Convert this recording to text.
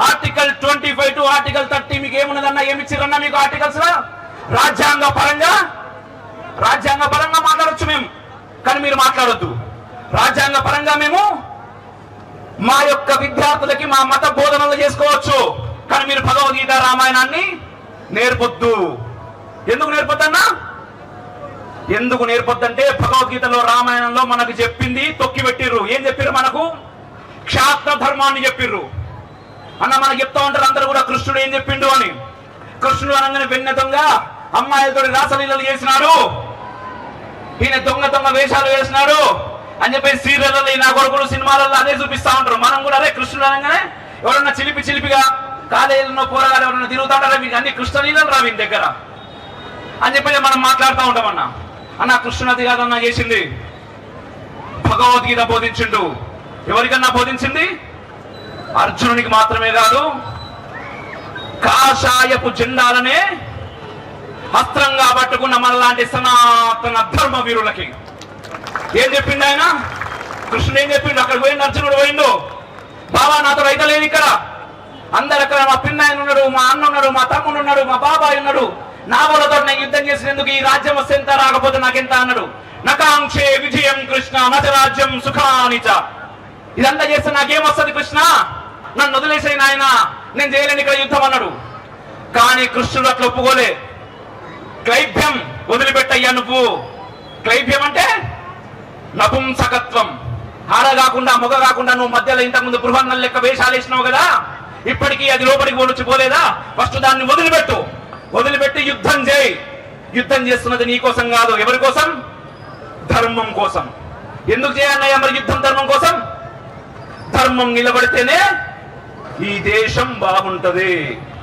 Article 25 to article 30 మీకు ఏమున్నదన్నా, ఏమి ఇచ్చిరన్నా మీకు ఆర్టికల్స్ లా? రాజ్యాంగ పరంగా మాట్లాడొచ్చు మేము, కానీ మీరు మాట్లాడొద్దు. రాజ్యాంగ పరంగా మేము మా యొక్క విద్యార్థులకి మా మత బోధనలు చేసుకోవచ్చు, కానీ మీరు భగవద్గీత రామాయణాన్ని నేర్పొద్దు. ఎందుకు నేర్పొద్దన్నా? ఎందుకు నేర్పొద్దంటే భగవద్గీతలో రామాయణంలో మనకు చెప్పింది తొక్కి పెట్టిర్రు. ఏం చెప్పిర్రు మనకు? క్షాత్ర ధర్మాన్ని చెప్పిర్రు. అన్న మనకు చెప్తా ఉంటారు అందరూ కూడా కృష్ణుడు ఏం చెప్పిండు అని. కృష్ణుడు అనగానే వెన్నె దొంగ అమ్మాయిలతో రాసలీలలు చేసినాడు, ఈయన దొంగ వేషాలు వేసినాడు అని చెప్పి సీరియల్లో నా కొడుకులు సినిమాలలో అదే చూపిస్తా ఉంటారు. మనం కూడా అదే కృష్ణుడు అనగానే ఎవరన్నా చిలిపిగా కాలేజీలో పోరగాలు ఎవరన్నా తిరుగుతా ఉంటారా, మీకు అన్ని కృష్ణలీలలు రావి దగ్గర అని చెప్పి మనం మాట్లాడుతూ ఉంటామన్నా. అన్న కృష్ణునది కాదన్నా చేసింది, భగవద్గీత బోధించిండు. ఎవరికన్నా బోధించింది? అర్జునునికి మాత్రమే కాదు, కాషాయపు జెండాలనే అస్త్రంగా పట్టుకున్న మనలాంటి సనాతన ధర్మ వీరులకి ఏం చెప్పిండు ఆయన? కృష్ణుడు ఏం చెప్పిండు? అక్కడ పోయిండు, అర్జునుడు పోయిండు, బాబా నాతో రైత లేదు ఇక్కడ, అందరు అక్కడ మా పిన్నాయన ఉన్నాడు, మా అన్న ఉన్నాడు, మా తమ్ముడు ఉన్నాడు, మా బాబాయ్ ఉన్నాడు, నా వాళ్ళతో నేను యుద్ధం చేసినందుకు ఈ రాజ్యం వస్తే ఎంత, రాకపోతే నాకెంత అన్నాడు. నకాంక్షే విజయం కృష్ణ నచ రాజ్యం సుఖానిచ. ఇదంతా చేస్తే నాకేమొస్తుంది కృష్ణ, నన్ను వదిలేసే నాయన, నేను చేయలేని ఇక్కడ యుద్ధం అన్నాడు. కానీ కృష్ణుడు అట్లా ఒప్పుకోలే. క్లైభ్యం వదిలిపెట్టయ్యా నువ్వు. క్లైభ్యం అంటే నపుంసకత్వం, ఆడ కాకుండా మొగ కాకుండా నువ్వు మధ్యలో ఇంతకుముందు బృహన్నల లెక్క వేషాలు వేసినావు కదా, ఇప్పటికీ అది లోపలికి వచ్చి పోలేదా? ఫస్ట్ దాన్ని వదిలిపెట్టి యుద్ధం చేయి. యుద్ధం చేస్తున్నది నీ కోసం కాదు, ఎవరి కోసం? ధర్మం కోసం. ఎందుకు చేయాలన్నయ్యా మరి యుద్ధం? ధర్మం కోసం. ధర్మం నిలబడితేనే ఈ దేశం బాగుంటది.